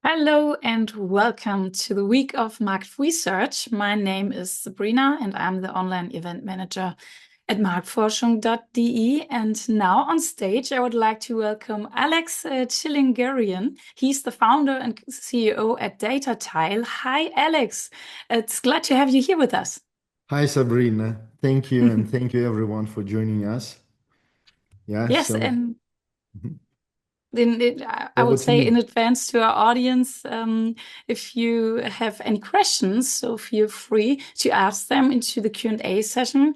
Hello and welcome to the week of market research. My name is Sabrina and I'm the online event manager at marktforschung.de. And now on stage, I would like to welcome Alex Chilingaryan. He's the founder and CEO at DataTile. Hi, Alex. It's glad to have you here with us. Hi, Sabrina. Thank you, and thank you everyone for joining us. Yeah, Yes, so and mhm. I would Over to say in you. advance to our audience, if you have any questions, so feel free to ask them into the Q&A session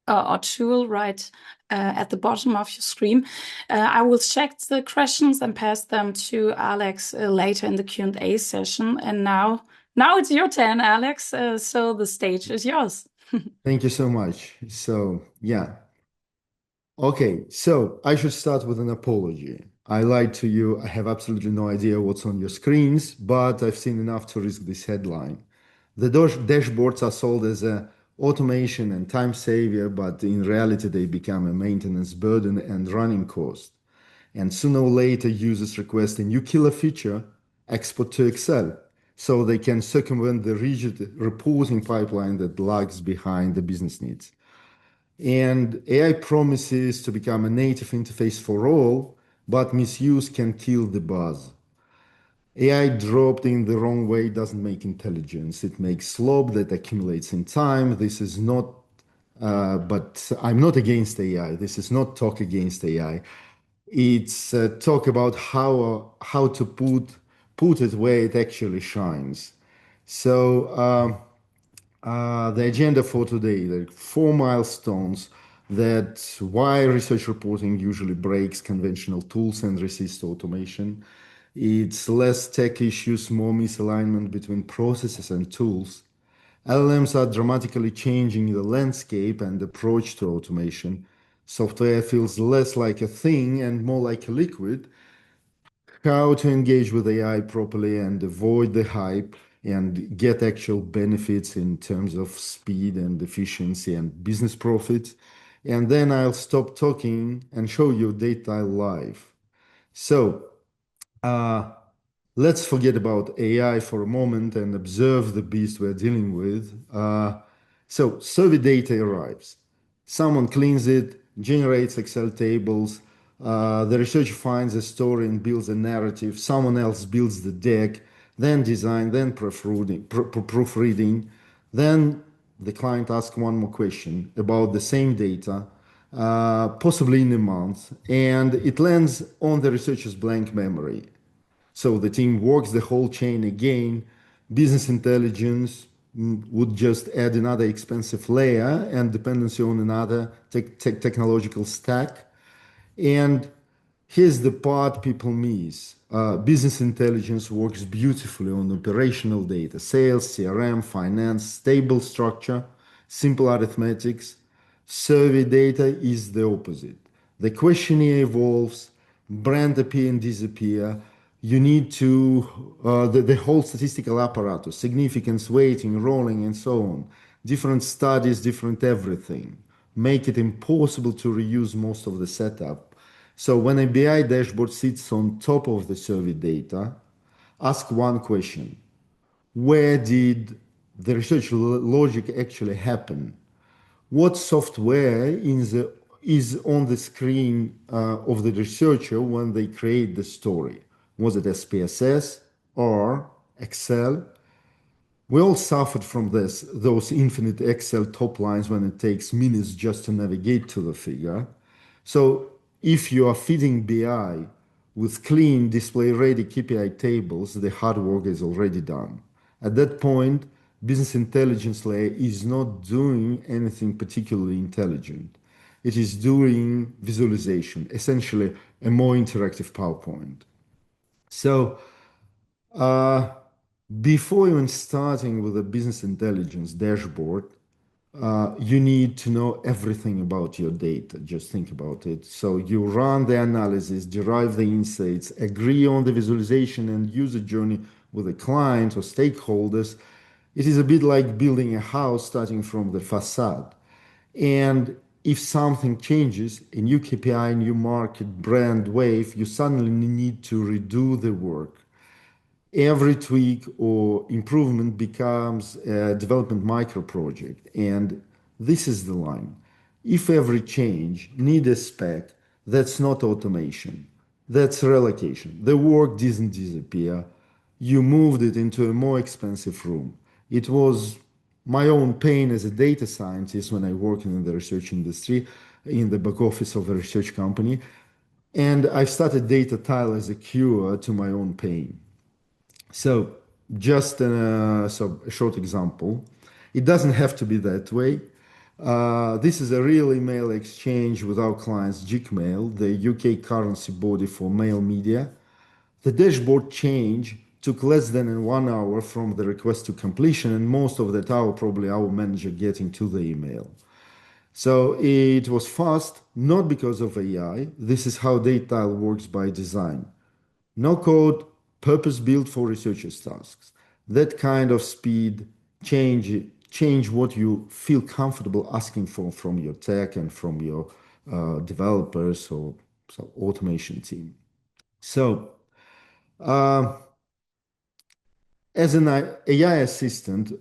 or tool right at the bottom of your screen. I will check the questions and pass them to Alex later in the Q&A session. And now it's your turn, Alex. So the stage is yours. Thank you so much. Okay, so I should start with an apology. I lied to you. I have absolutely no idea what's on your screens, but I've seen enough to risk this headline. The dashboards are sold as a automation and time saver, but in reality, they become a maintenance burden and running cost. And sooner or later, users request a new killer feature, export to Excel, so they can circumvent the rigid reporting pipeline that lags behind the business needs. And AI promises to become a native interface for all, but misuse can kill the buzz. AI dropped in the wrong way doesn't make intelligence. It makes slop that accumulates in time. This is not, but I'm not against AI. This is not talk against AI. It's talk about how to put it where it actually shines. So the agenda for today, the four milestones that why research reporting usually breaks conventional tools and resists automation. It's less tech issues, more misalignment between processes and tools. LLMs are dramatically changing the landscape and approach to automation. Software feels less like a thing and more like a liquid. How to engage with AI properly and avoid the hype and get actual benefits in terms of speed and efficiency and business profits. And then I'll stop talking and show you data live. So, uh, let's forget about AI for a moment and observe the beast we're dealing with. So survey data arrives. Someone cleans it, generates Excel tables. The researcher finds a story and builds a narrative. Someone else builds the deck, then design, then proofreading. Then the client asks one more question about the same data, possibly in a month, and it lands on the researcher's blank memory. So the team works the whole chain again. Business intelligence would just add another expensive layer and dependency on another technological stack. And here's the part people miss. Business intelligence works beautifully on operational data, sales, CRM, finance, stable structure, simple arithmetics. Survey data is the opposite. The questionnaire evolves, brand appear and disappear. You need the whole statistical apparatus, significance, weighting, rolling, and so on. Different studies, different everything. Make it impossible to reuse most of the setup. So when a BI dashboard sits on top of the survey data, ask one question. Where did the research logic actually happen? What software is on the screen of the researcher when they create the story? Was it SPSS or Excel? We all suffered from those infinite Excel top lines when it takes minutes just to navigate to the figure. So if you are feeding BI with clean display-ready KPI tables, the hard work is already done. At that point, business intelligence layer is not doing anything particularly intelligent. It is doing visualization, essentially a more interactive PowerPoint. So uh, before even starting with a business intelligence dashboard, you need to know everything about your data. Just think about it. So you run the analysis, derive the insights, agree on the visualization and user journey with the client or stakeholders. It is a bit like building a house starting from the facade. And if something changes, a new KPI, new market, brand wave, you suddenly need to redo the work. Every tweak or improvement becomes a development micro project. And this is the line. If every change needs a spec, that's not automation. That's relocation. The work didn't disappear. You moved it into a more expensive room. It was my own pain as a data scientist when I worked in the research industry in the back office of a research company. And I started DataTile as a cure to my own pain. So, just a short example. It doesn't have to be that way. This is a real email exchange with our clients, Gmail, the UK currency body for mail media. The dashboard change took less than 1 hour from the request to completion, and most of that hour, probably our manager getting to the email. So it was fast, not because of AI. This is how data works by design. No code, purpose built for researchers' tasks. That kind of speed change what you feel comfortable asking for from your tech and from your developers or automation team. So uh, as an AI assistant,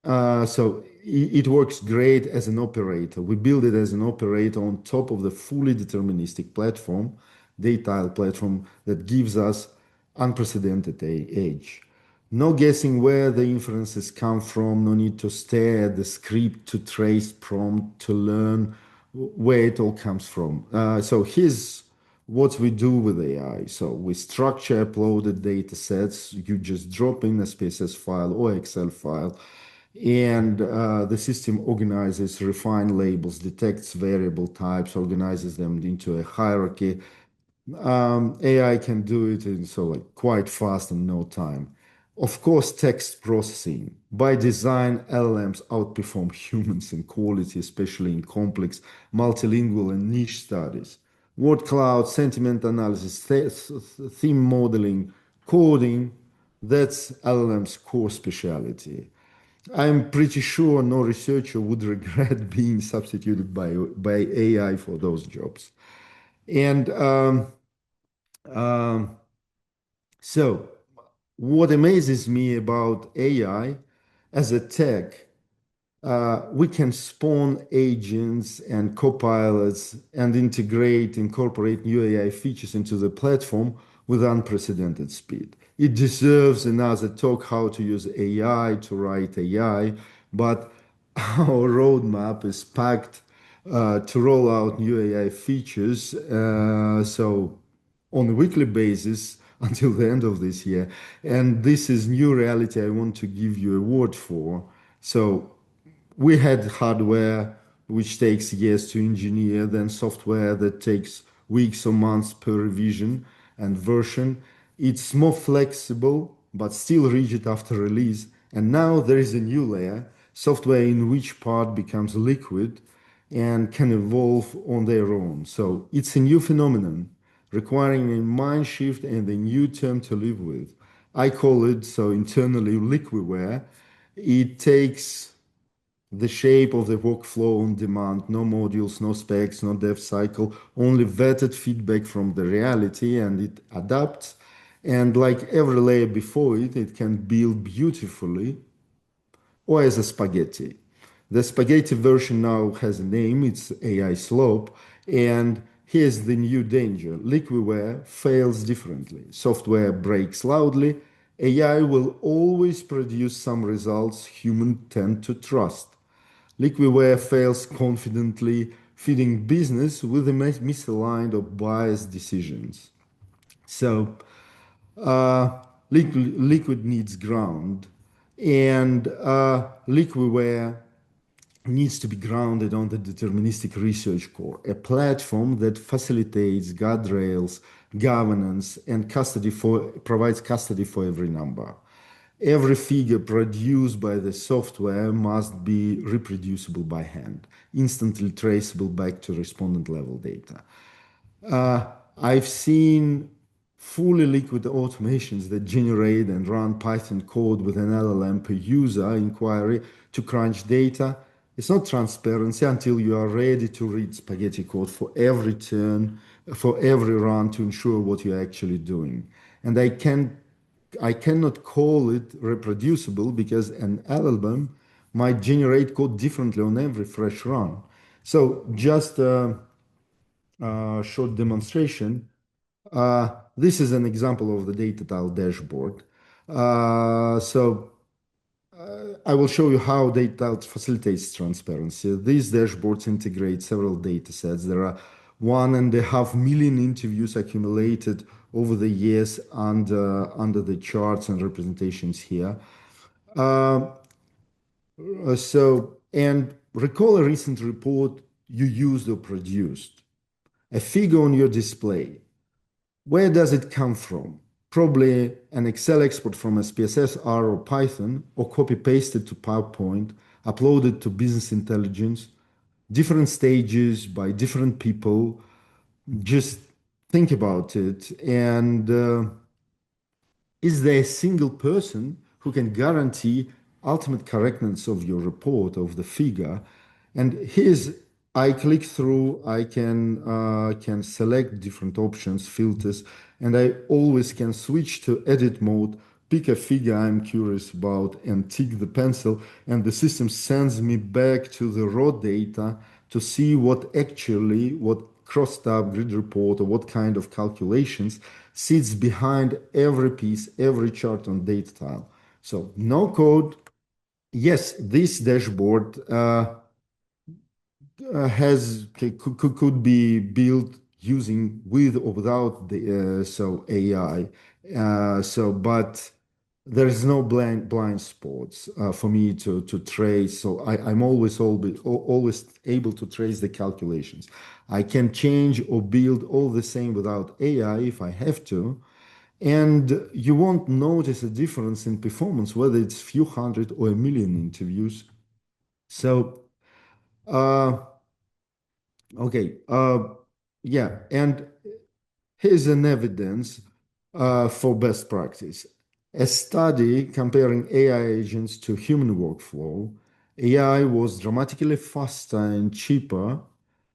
it works great as an operator. We build it as an operator on top of the fully deterministic platform, DataTile platform that gives us unprecedented edge. No guessing where the inferences come from, no need to stare at the script to trace prompt to learn where it all comes from. So here's what we do with AI. So we structure uploaded data sets. You just drop in a SPSS file or Excel file, and the system organizes, refine labels, detects variable types, organizes them into a hierarchy. AI can do it in quite fast in no time. Of course, text processing. By design, LLMs outperform humans in quality, especially in complex, multilingual, and niche studies. Word cloud, sentiment analysis, theme modeling, coding, that's LLM's core specialty. I'm pretty sure no researcher would regret being substituted by AI for those jobs. And um, so, what amazes me about AI as a tech, we can spawn agents and copilots and incorporate new AI features into the platform with unprecedented speed. It deserves another talk how to use AI to write AI, but our roadmap is packed to roll out new AI features. So on a weekly basis until the end of this year. And this is new reality I want to give you a word for. So we had hardware which takes years to engineer, then software that takes weeks or months per revision and version. It's more flexible, but still rigid after release. And now there is a new layer, software in which part becomes liquid and can evolve on their own. So it's a new phenomenon requiring a mind shift and a new term to live with. I call it so internally liquidware. It takes the shape of the workflow on demand, no modules, no specs, no dev cycle, only vetted feedback from the reality, and it adapts. And like every layer before it, it can build beautifully or as a spaghetti. The spaghetti version now has a name, it's AI slope, and here's the new danger. Liquidware fails differently. Software breaks loudly. AI will always produce some results humans tend to trust. Liquidware fails confidently, feeding business with a misaligned or biased decisions. So, liquid needs ground, and liquidware needs to be grounded on the deterministic research core, a platform that facilitates guardrails, governance, and provides custody for every number. Every figure produced by the software must be reproducible by hand, instantly traceable back to respondent level data. Uh, I've seen fully liquid automations that generate and run Python code with an LLM per user inquiry to crunch data. It's not transparency until you are ready to read spaghetti code for every turn, for every run to ensure what you're actually doing. And I can I cannot call it reproducible because an LLM might generate code differently on every fresh run. So just a short demonstration. This is an example of the DataTile dashboard. So I will show you how DataTile facilitates transparency. These dashboards integrate several data sets. There are 1.5 million interviews accumulated over the years under the charts and representations here. Uh, and recall a recent report you used or produced, a figure on your display. Where does it come from? Probably an Excel export from SPSS, R, or Python, or copy pasted to PowerPoint, uploaded to Business Intelligence, different stages by different people. Just think about it. And is there a single person who can guarantee ultimate correctness of your report, of the figure? And here's, I click through, I can select different options, filters, and I always can switch to edit mode, pick a figure I'm curious about, and tick the pencil, and the system sends me back to the raw data to see what crossed up grid report or what kind of calculations sits behind every piece, every chart on DataTile. So no code. Yes, this dashboard could be built using with or without the AI. But there is no blind spots for me to trace. So I'm always able to trace the calculations. I can change or build all the same without AI if I have to. And you won't notice a difference in performance, whether it's few hundred or a million interviews. So, uh, okay, yeah, and here's an evidence for best practice. A study comparing AI agents to human workflow. AI was dramatically faster and cheaper,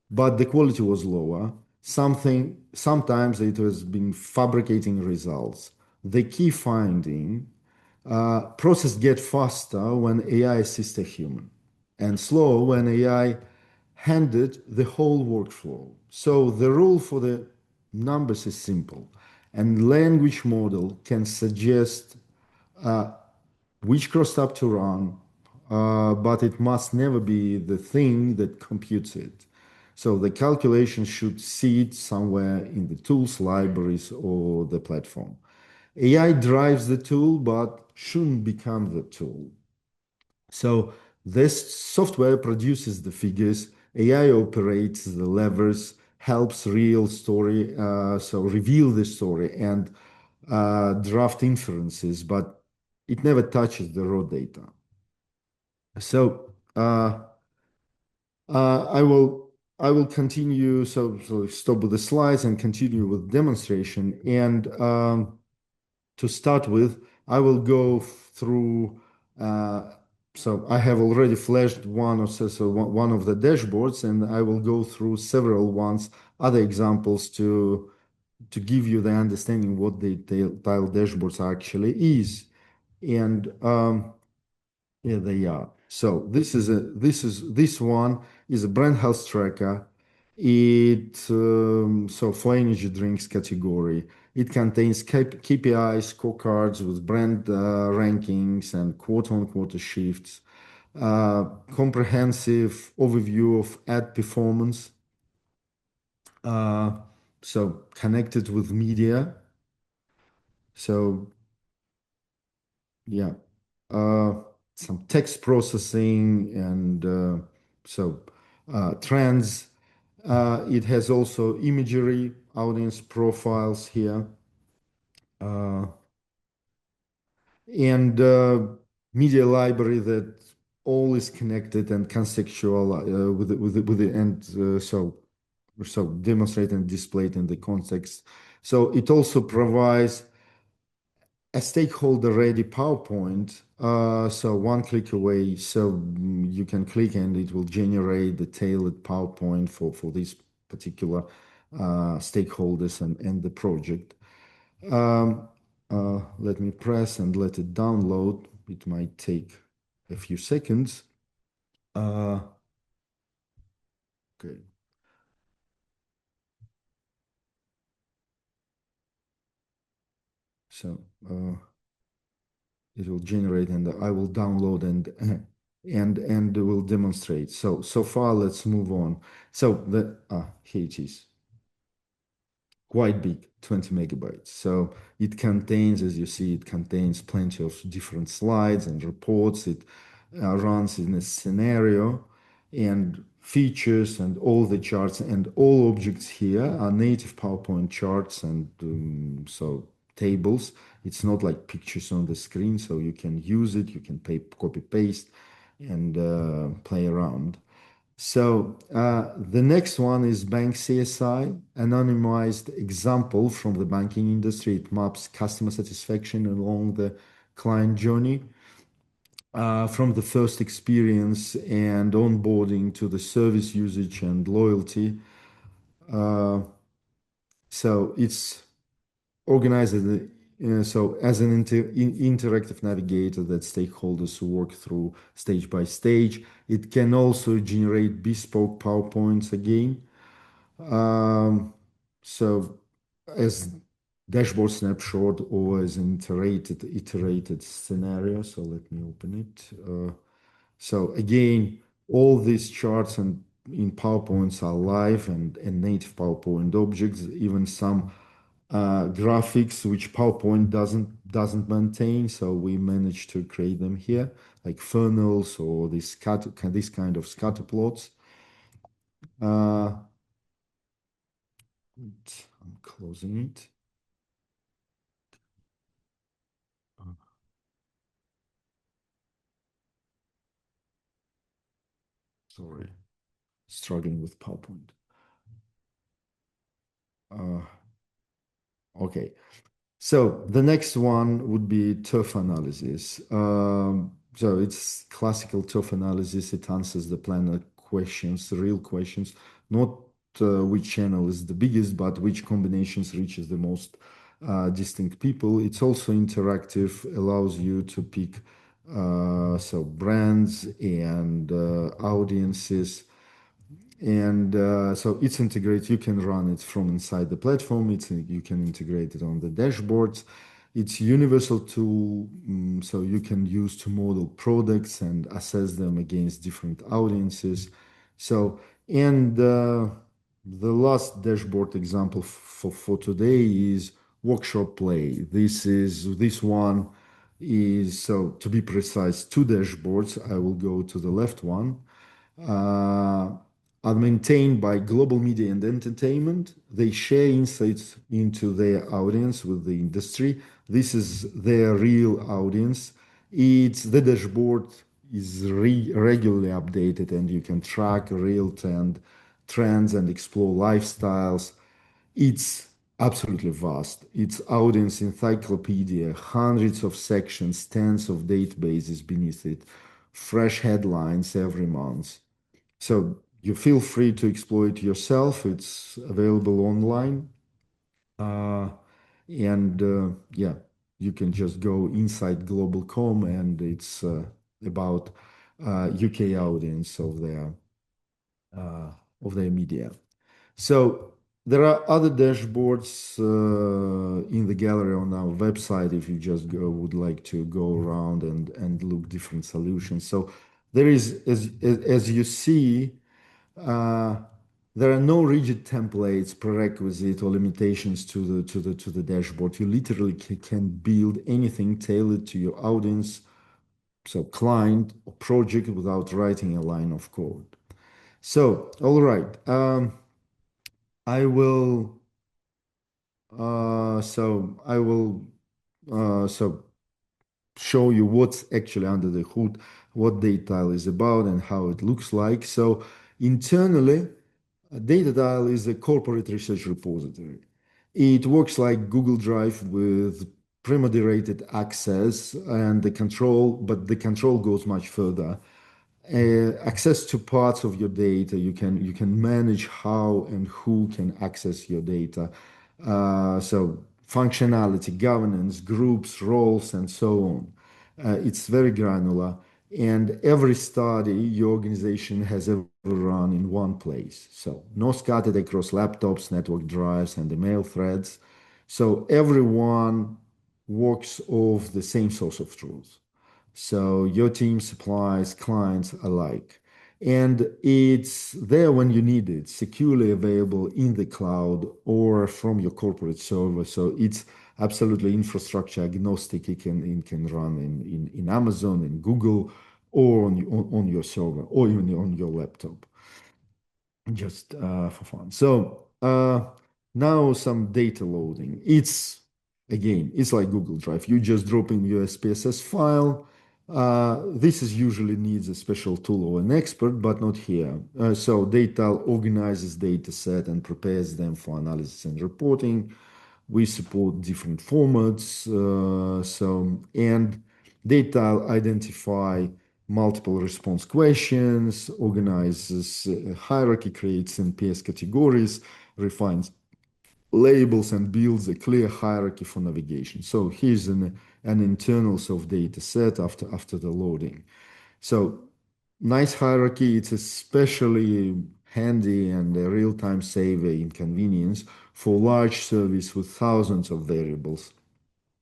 but the quality was lower. Sometimes it was being fabricating results. The key finding, process get faster when AI assists a human and slow when AI handed the whole workflow. So the rule for the numbers is simple. And language model can suggest which crosstab to run, but it must never be the thing that computes it. So the calculation should sit somewhere in the tools, libraries, or the platform. AI drives the tool, but shouldn't become the tool. So this software produces the figures, AI operates the levers, helps reveal the story and draft inferences, but it never touches the raw data. So I will continue. So stop with the slides and continue with demonstration. And to start with, I will go through. So I have already flashed one of the dashboards, and I will go through several other examples to give you the understanding what the tile dashboards actually is. And here they are. So this one is a brand health tracker. So for energy drinks category, it contains KPIs, scorecards with brand rankings and quarter-on-quarter shifts, comprehensive overview of ad performance, uh, so connected with media. So yeah, uh, some text processing and trends. It has also imagery, audience profiles here, uh, and media library that all is connected and contextual with the end. So demonstrated and displayed in the context. So it also provides a stakeholder-ready PowerPoint. So one click away, so you can click and it will generate the tailored PowerPoint for these particular stakeholders and the project. Let me press and let it download. It might take a few seconds. Okay. So it will generate and I will download and will demonstrate. So far, let's move on. So here it is. Quite big, 20 megabytes. So it contains, as you see, it contains plenty of different slides and reports. It runs in a scenario and features and all the charts and all objects here are native PowerPoint charts and so tables. It's not like pictures on the screen, so you can use it, you can copy paste and play around. So the next one is Bank CSI, anonymized example from the banking industry. It maps customer satisfaction along the client journey, from the first experience and onboarding to the service usage and loyalty. Uh, so it's organized so as an interactive navigator that stakeholders work through stage by stage. It can also generate bespoke PowerPoints again. Um, so as dashboard snapshot or as an iterated scenario. So let me open it. So again, all these charts and in PowerPoints are live and native PowerPoint objects, even some graphics which PowerPoint doesn't maintain. So we managed to create them here, like funnels or this kind of scatter plots. I'm closing it. Sorry, struggling with PowerPoint. Uh, okay. So the next one would be turf analysis. So it's classical turf analysis. It answers the planner questions, the real questions, not which channel is the biggest, but which combinations reaches the most distinct people. It's also interactive, allows you to pick so brands and audiences and so it's integrated. You can run it from inside the platform. You can integrate it on the dashboards. It's universal tool, so you can use to model products and assess them against different audiences. So, and the last dashboard example for today is workshop play. This one is, so to be precise, two dashboards. I will go to the left one. Uh, are maintained by global media and entertainment. They share insights into their audience with the industry. This is their real audience. It's the dashboard is regularly updated and you can track real trends and explore lifestyles. It's absolutely vast. It's audience encyclopedia, hundreds of sections, tens of databases beneath it, fresh headlines every month. So you feel free to exploit yourself. It's available online. Uh, and yeah, you can just go inside global.com and it's about UK audience uh, of their media. So there are other dashboards in the gallery on our website if you just would like to go around and look different solutions. So there is, as you see, uh, there are no rigid templates, prerequisite, or limitations to the dashboard. You literally can build anything tailored to your audience, so client or project, without writing a line of code. So, all right, I will. I will. So show you what's actually under the hood, what DataTile is about, and how it looks like. So internally, DataTile is a corporate research repository. It works like Google Drive with pre-moderated access and the control, but the control goes much further. Access to parts of your data. You can manage how and who can access your data. So functionality, governance, groups, roles, and so on. It's very granular, and every study your organization has ever run in one place. So no scattered across laptops, network drives, and email threads. So everyone works off the same source of truth. So your team supplies clients alike. And it's there when you need it, securely available in the cloud or from your corporate server. So it's absolutely infrastructure agnostic. It can run in Amazon, in Google, or on your server, or even on your laptop, just for fun. So now some data loading. It's like Google Drive. You just drop in your SPSS file. This is usually needs a special tool or an expert, but not here. So DataTile organizes data set and prepares them for analysis and reporting. We support different formats. And DataTile identify multiple response questions, organizes hierarchy, creates NPS categories, refines labels, and builds a clear hierarchy for navigation. So here's an internals of data set after the loading. So nice hierarchy. It's especially handy and a real-time saver inconvenience for large service with thousands of variables.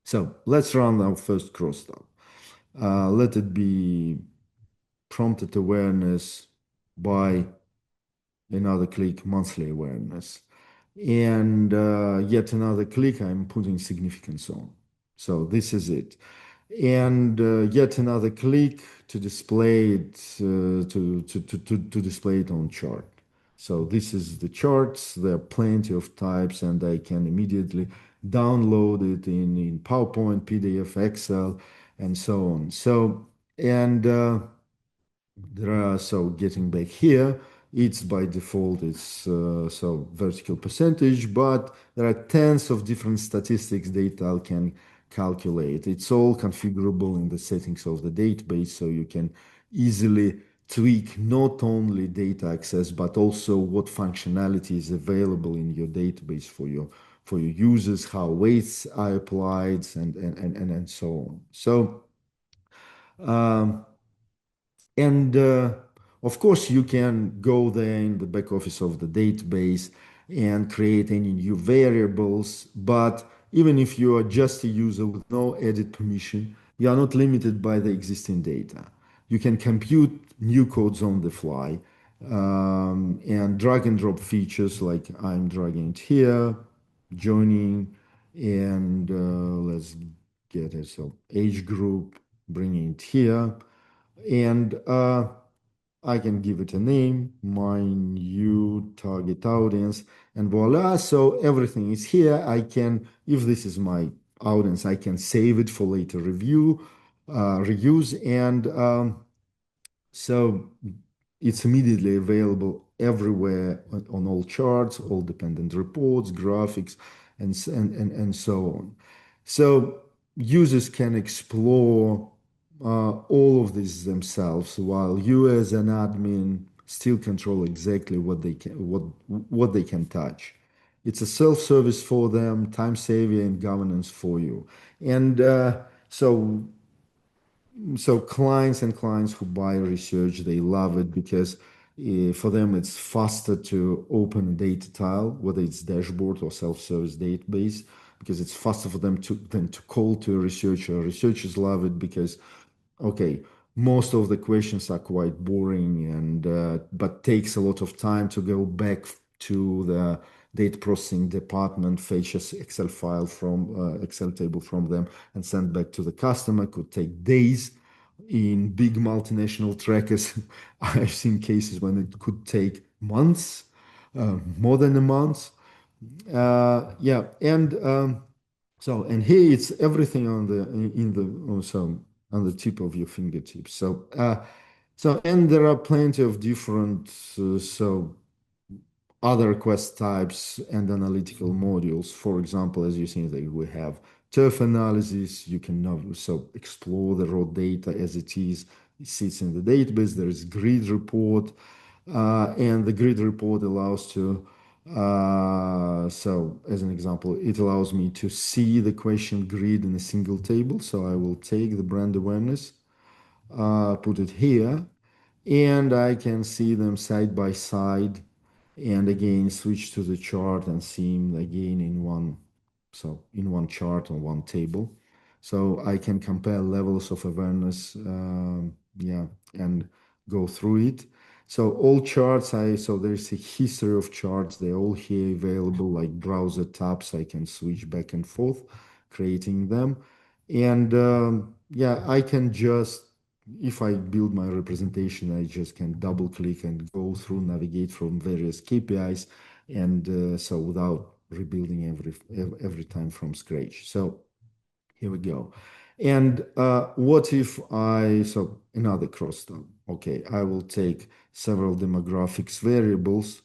So let's run our first crosstalk. Let it be prompted awareness by another click monthly awareness. And yet another click, I'm putting significance on. So this is it. And yet another click to display it to display it on chart. So this is the charts. There are plenty of types, and I can immediately download it in PowerPoint, PDF, Excel, and so on. So and so getting back here, it's by default, it's so vertical percentage, but there are tens of different statistics data can calculate. It's all configurable in the settings of the database, so you can easily tweak not only data access, but also what functionality is available in your database for your users, how weights are applied, and so on. So um, and of course, you can go there in the back office of the database and create any new variables. But even if you are just a user with no edit permission, you are not limited by the existing data. You can compute new codes on the fly and drag and drop features like I'm dragging it here, joining, and let's get it. So age group, bringing it here. And I can give it a name, my new target audience, and voila. So everything is here. If this is my audience, I can save it for later reuse, and so it's immediately available everywhere on all charts, all dependent reports, graphics, and so on. So users can explore all of this themselves, while you as an admin still control exactly what they can touch. It's a self-service for them, time saving and governance for you. And so clients who buy research, they love it because for them it's faster to open a data tile, whether it's dashboard or self-service database, because it's faster for them than to call to a researcher. Researchers love it because, okay, most of the questions are quite boring and but takes a lot of time to go back to the data processing department, fetch a Excel file from Excel table from them, and send back to the customer. Could take days. In big multinational trackers, I've seen cases when it could take months, more than a month. Yeah, and and here it's everything on the in the also on the tip of your fingertips. And there are plenty of different other request types and analytical modules. For example, as you see, we have turf analysis. You can now explore the raw data as it is. It sits in the database. There is grid report, and the grid report allows to So as an example, it allows me to see the question grid in a single table. So I will take the brand awareness, put it here, and I can see them side by side, and again switch to the chart and see them again in one, so in one chart on one table. So I can compare levels of awareness, yeah, and go through it. So all charts, so there's a history of charts. They're all here available, like browser tabs. I can switch back and forth, creating them. And yeah, I can just, if I build my representation, I just can double click and go through, navigate from various KPIs, and so without rebuilding every time from scratch. So here we go. And what if so another crosstalk. Okay, I will take several demographics variables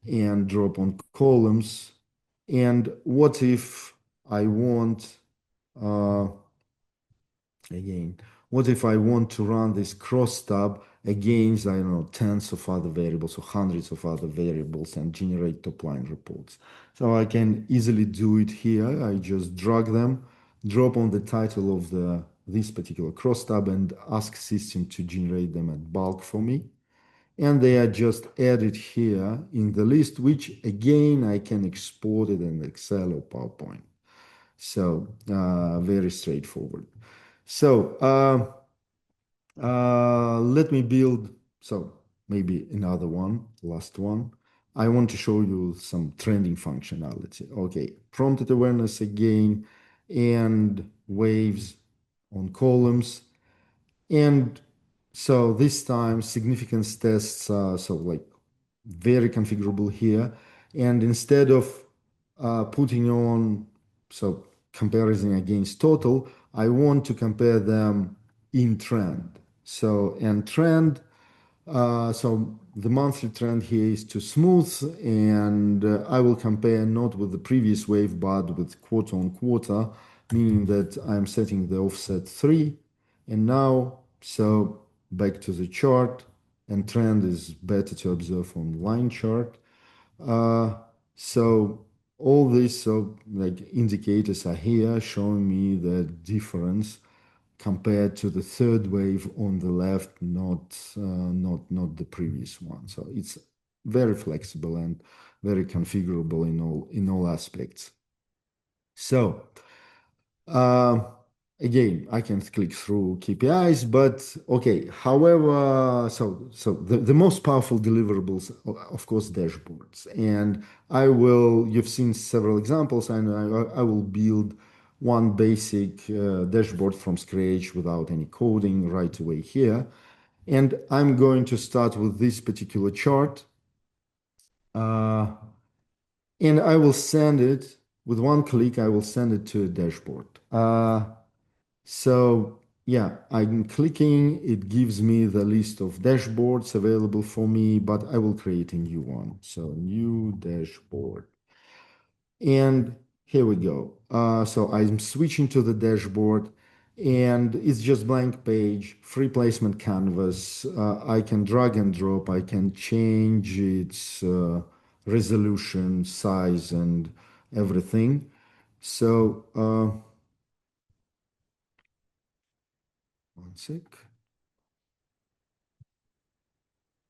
and drop on columns. And what if I want, uh, again, what if I want to run this crosstab against, I don't know, tens of other variables or hundreds of other variables and generate top line reports? So I can easily do it here. I just drag them, drop on the title of this particular crosstab and ask system to generate them at bulk for me. And they are just added here in the list, which again, I can export it in Excel or PowerPoint. So very straightforward. So let me build, so maybe another one, last one. I want to show you some trending functionality. Okay, prompted awareness again, and waves on columns. And so this time significance tests are so like very configurable here. And instead of putting on, so comparison against total, I want to compare them in trend. So, and trend, so the monthly trend here is to smooth, and I will compare not with the previous wave, but with quarter on quarter, meaning that I'm setting the offset 3. And now, so back to the chart, and trend is better to observe on line chart. Uh, so all these so like indicators are here showing me the difference compared to the third wave on the left, not the previous one. So it's very flexible and very configurable in all aspects. So uh, again, I can click through KPIs, but okay. However, so the most powerful deliverables, of course, dashboards. And you've seen several examples, and I will build one basic dashboard from scratch without any coding right away here. And I'm going to start with this particular chart. Uh, and I will send it with one click, I will send it to a dashboard. So yeah, I'm clicking, it gives me the list of dashboards available for me, but I will create a new one. So new dashboard. And here we go. So I'm switching to the dashboard, and it's just blank page, free placement canvas. I can drag and drop, I can change its resolution, size, and everything. So one sec.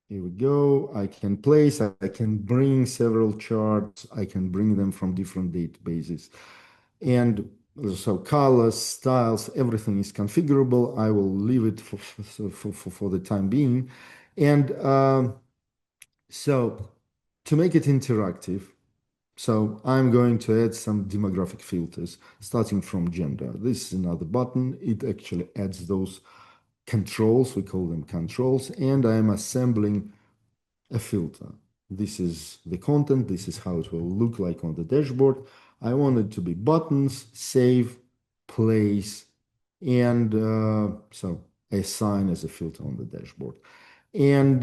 Here we go. I can place, I can bring several charts, I can bring them from different databases. And so colors, styles, everything is configurable. I will leave it for the time being. And so to make it interactive, so I'm going to add some demographic filters starting from gender. This is another button. It actually adds those controls. We call them controls. And I'm assembling a filter. This is the content. This is how it will look like on the dashboard. I want it to be buttons, save, place, and so assign as a filter on the dashboard. And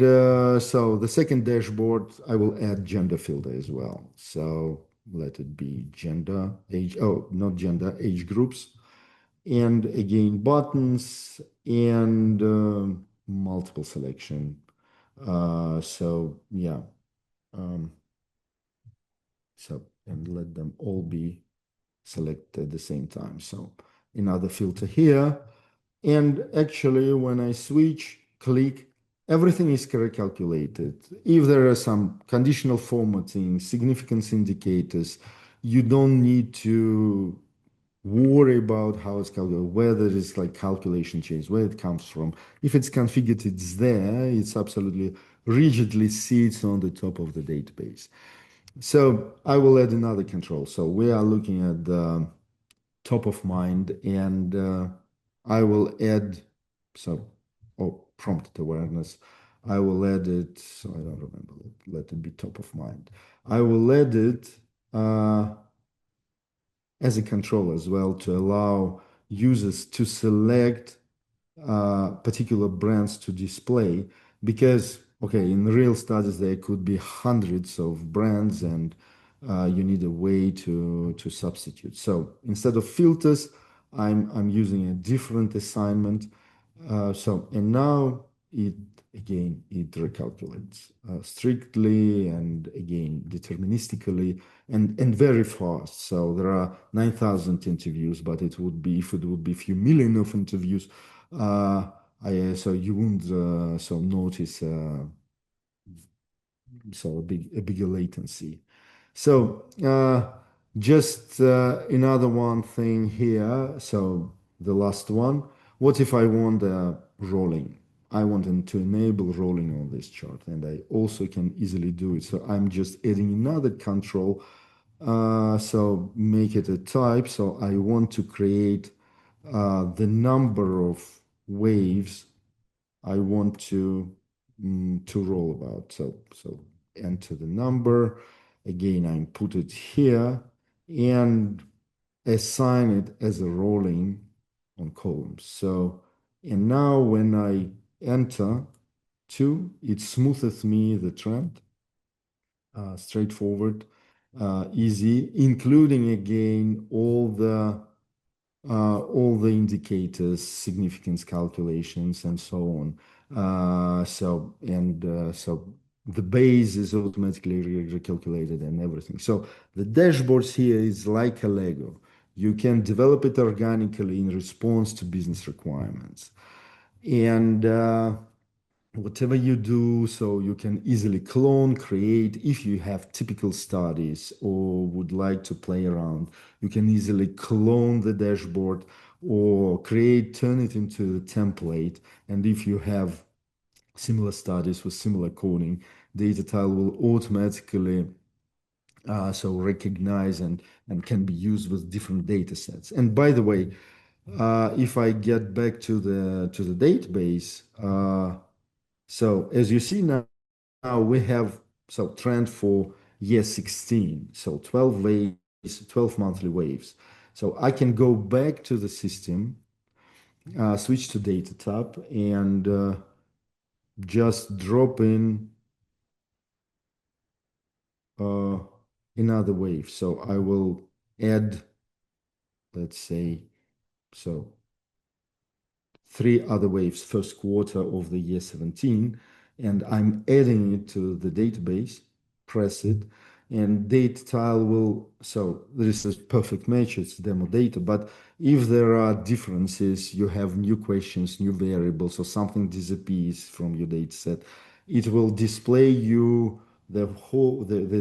so the second dashboard, I will add gender filter as well. So let it be gender, age, not gender, age groups. And again, buttons and multiple selection. So yeah, um, So, and let them all be selected at the same time. So another filter here. And actually, when I switch, click, everything is recalculated. If there are some conditional formatting, significance indicators, you don't need to worry about how it's calculated, whether it's like calculation change, where it comes from. If it's configured, it's there. It's absolutely rigidly sits on the top of the database. So I will add another control. So we are looking at the top of mind, and I will add, so, oh, prompt awareness. I will add it, so I don't remember, let it be top of mind. I will add it as a control as well to allow users to select particular brands to display, because okay, in real studies there could be hundreds of brands, and you need a way to substitute. So instead of filters, I'm using a different assignment. And now it again it recalculates strictly and again deterministically and very fast. So there are 9,000 interviews, but it would be, if it would be a few million of interviews, so you wouldn't so notice so a bigger latency. So just another one thing here. So the last one. What if I want rolling? I want them to enable rolling on this chart, and I also can easily do it. So I'm just adding another control. So make it a type. So I want to create the number of waves I want to roll about. So enter the number. Again, I put it here and assign it as a rolling on columns. So, and now when I enter 2, it smooths me the trend, straightforward, easy, including again all the indicators, significance calculations, and so on. So the base is automatically recalculated and everything. So the dashboards here is like a Lego. You can develop it organically in response to business requirements. And whatever you do, so you can easily clone, create. If you have typical studies or would like to play around, you can easily clone the dashboard or create, turn it into a template. And if you have similar studies with similar coding, DataTile will automatically so recognize and can be used with different data sets. And by the way, if I get back to the database, so as you see now we have so trend for year 16, so 12 waves, 12 monthly waves. So I can go back to the system, switch to data tab, and just drop in uh, another wave. So I will add, let's say, so 3 other waves, first quarter of the year 17, and I'm adding it to the database, press it, and DataTile will, so this is perfect match, it's demo data, but if there are differences, you have new questions, new variables, or something disappears from your data set, it will display you the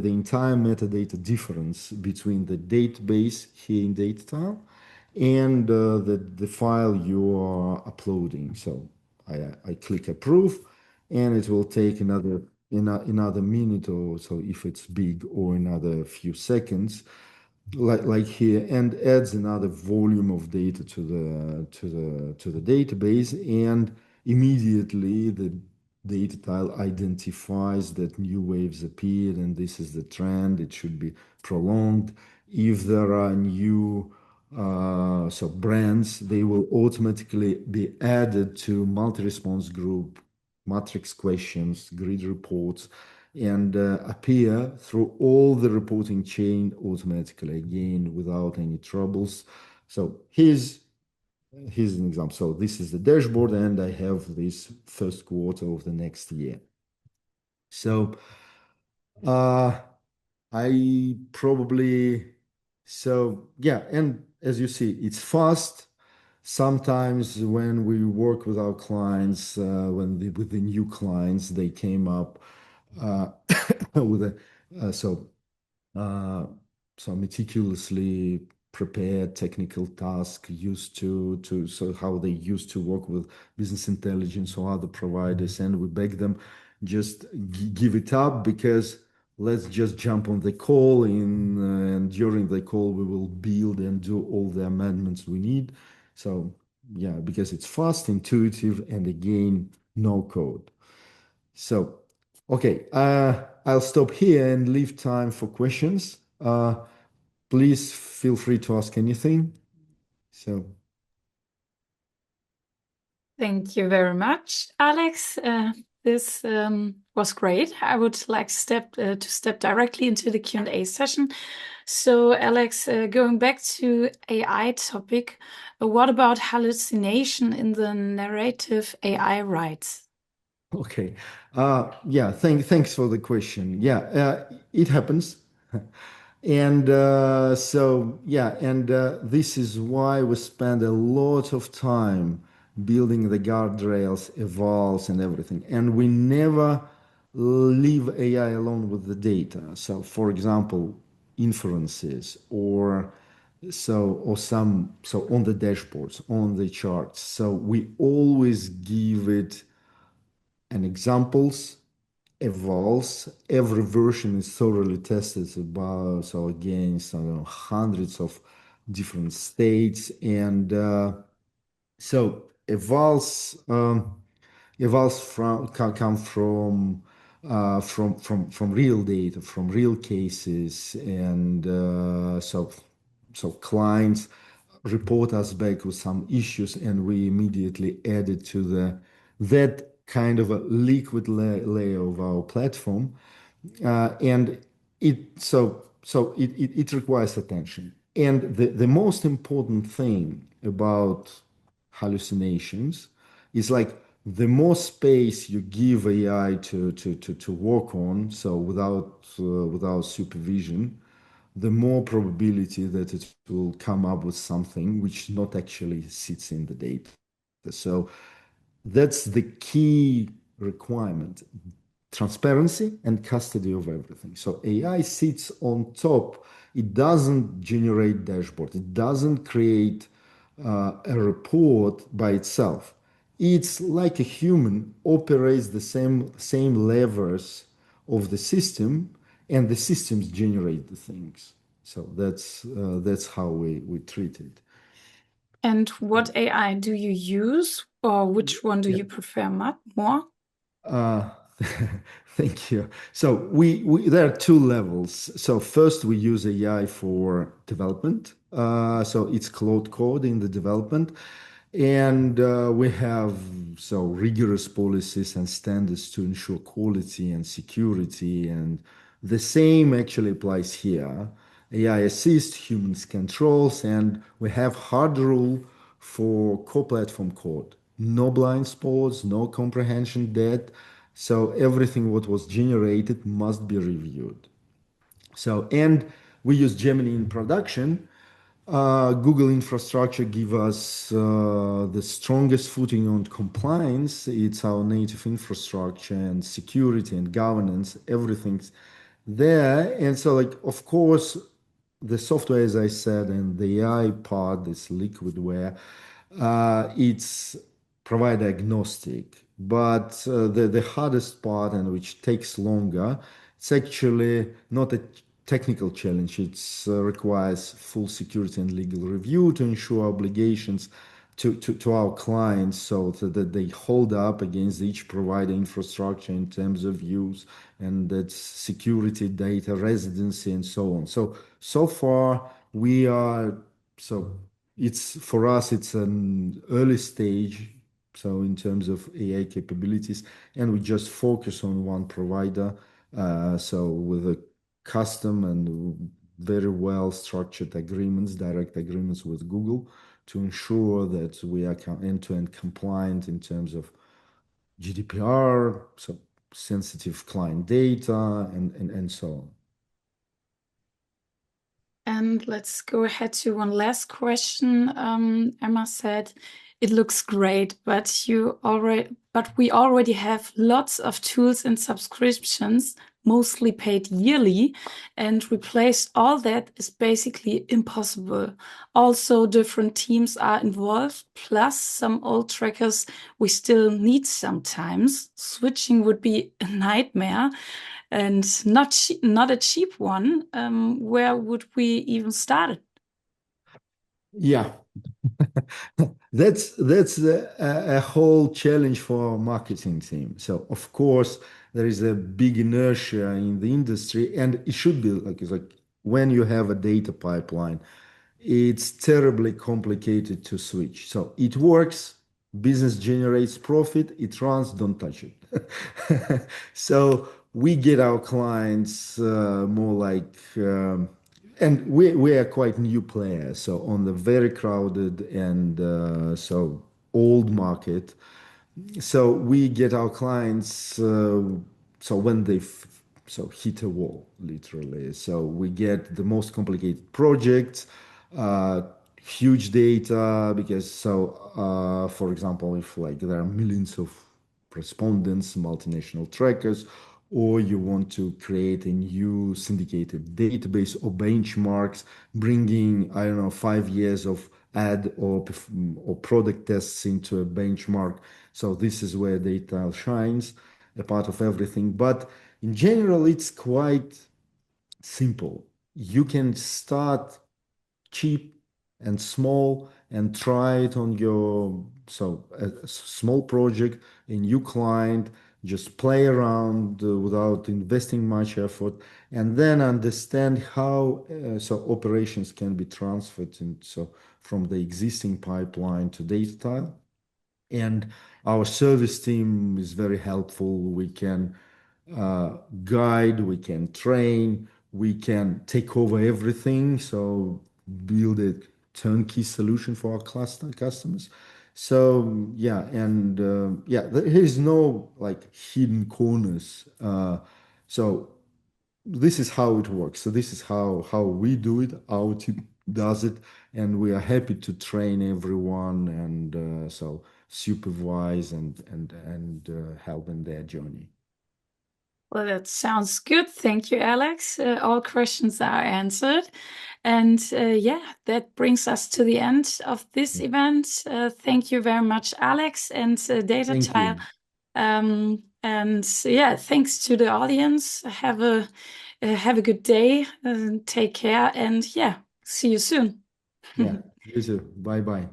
entire metadata difference between the database here in DataTile and the file you are uploading. So I click approve, and it will take another minute or so if it's big, or another few seconds, like here, and adds another volume of data to the database, and immediately the data tile identifies that new waves appeared and this is the trend. It should be prolonged. If there are new so brands, they will automatically be added to multi-response group, matrix questions, grid reports, and appear through all the reporting chain automatically, again, without any troubles. So here's an example. So this is the dashboard, and I have this first quarter of the next year. So I probably, so yeah, and as you see, it's fast. Sometimes when we work with our clients, with the new clients, they came up uh, with a so uh, so meticulously prepared technical task used to so how they used to work with business intelligence or other providers, and we beg them just give it up because let's just jump on the call in and during the call we will build and do all the amendments we need. So yeah, because it's fast, intuitive, and again, no code. So, okay, I'll stop here and leave time for questions. Please feel free to ask anything. So, Thank you very much, Alex. This was great. I would like to step directly into the Q&A session. So, Alex, going back to AI topic, what about hallucination in the narrative AI writes? okay. Yeah, thanks for the question. Yeah, it happens. And yeah, and this is why we spend a lot of time building the guardrails, evals, and everything. And we never leave AI alone with the data. So, for example, inferences or some so on the dashboards, on the charts. So we always give it an examples evolves. Every version is thoroughly tested about so against I don't know, hundreds of different states, and so evals come from real data, from real cases, and so clients report us back with some issues, and we immediately add it to the that kind of a liquid layer of our platform, and it requires attention. And the most important thing about hallucinations is like the more space you give AI to work on, so without supervision, the more probability that it will come up with something which not actually sits in the data. So that's the key requirement: transparency and custody of everything. So AI sits on top. It doesn't generate dashboard. It doesn't create a report by itself. It's like a human operates the same levers of the system, and the systems generate the things. So that's how we treat it. And what AI do you use, or which one do Yeah. you prefer more? Uh, Thank you. So we there are two levels. So first we use AI for development. So it's cloud code in the development, and we have so rigorous policies and standards to ensure quality and security. And the same actually applies here. AI assist, humans controls, and we have hard rule for core platform code. No blind spots, no comprehension debt. So everything what was generated must be reviewed. So, and we use Gemini in production. Google infrastructure give us the strongest footing on compliance. It's our native infrastructure and security and governance, everything's there. And so, like, of course, the software, as I said, and the AI part, this liquidware, it's provider agnostic. But the hardest part, and which takes longer, it's actually not a technical challenge. It requires full security and legal review to ensure obligations to our clients so that they hold up against each provider infrastructure in terms of use, and that's security, data, residency, and so on. So far we are so it's for us it's an early stage, so in terms of AI capabilities, and we just focus on one provider, so with a custom and very well structured agreements, direct agreements with Google, to ensure that we are end-to-end compliant in terms of GDPR, so sensitive client data, and so on. And let's go ahead to one last question. Emma said, "It looks great, but we already have lots of tools and subscriptions, mostly paid yearly, and replace all that is basically impossible. Also, different teams are involved, plus some old trackers we still need sometimes. Switching would be a nightmare." And not a cheap one. Where would we even start it? Yeah, that's a whole challenge for our marketing team. So of course there is a big inertia in the industry, and it should be like it's like when you have a data pipeline, it's terribly complicated to switch. So it works, business generates profit, it runs, don't touch it. So we get our clients more like, and we are quite new players. So on the very crowded and so old market, so we get our clients so when so hit a wall literally, so we get the most complicated projects, uh, huge data, because for example, if like there are millions of respondents, multinational trackers, or you want to create a new syndicated database or benchmarks, bringing, I don't know, 5 years of ad or product tests into a benchmark. So this is where DataTile shines, a part of everything. But in general, it's quite simple. You can start cheap and small and try it on your a small project, a new client, just play around without investing much effort, and then understand how operations can be transferred from the existing pipeline to DataTile. And our service team is very helpful. We can guide, we can train, we can take over everything. So build a turnkey solution for our cluster customers. So yeah, and yeah, there is no like hidden corners. So this is how it works. So this is how we do it. Our team does it, and we are happy to train everyone and supervise and help in their journey. Well, that sounds good. Thank you, Alex. All questions are answered. And yeah, that brings us to the end of this event. Thank you very much, Alex and Thank DataTile. you. And yeah, thanks to the audience. Have a good day. Take care, and yeah, see you soon. Yeah, you too. Bye bye.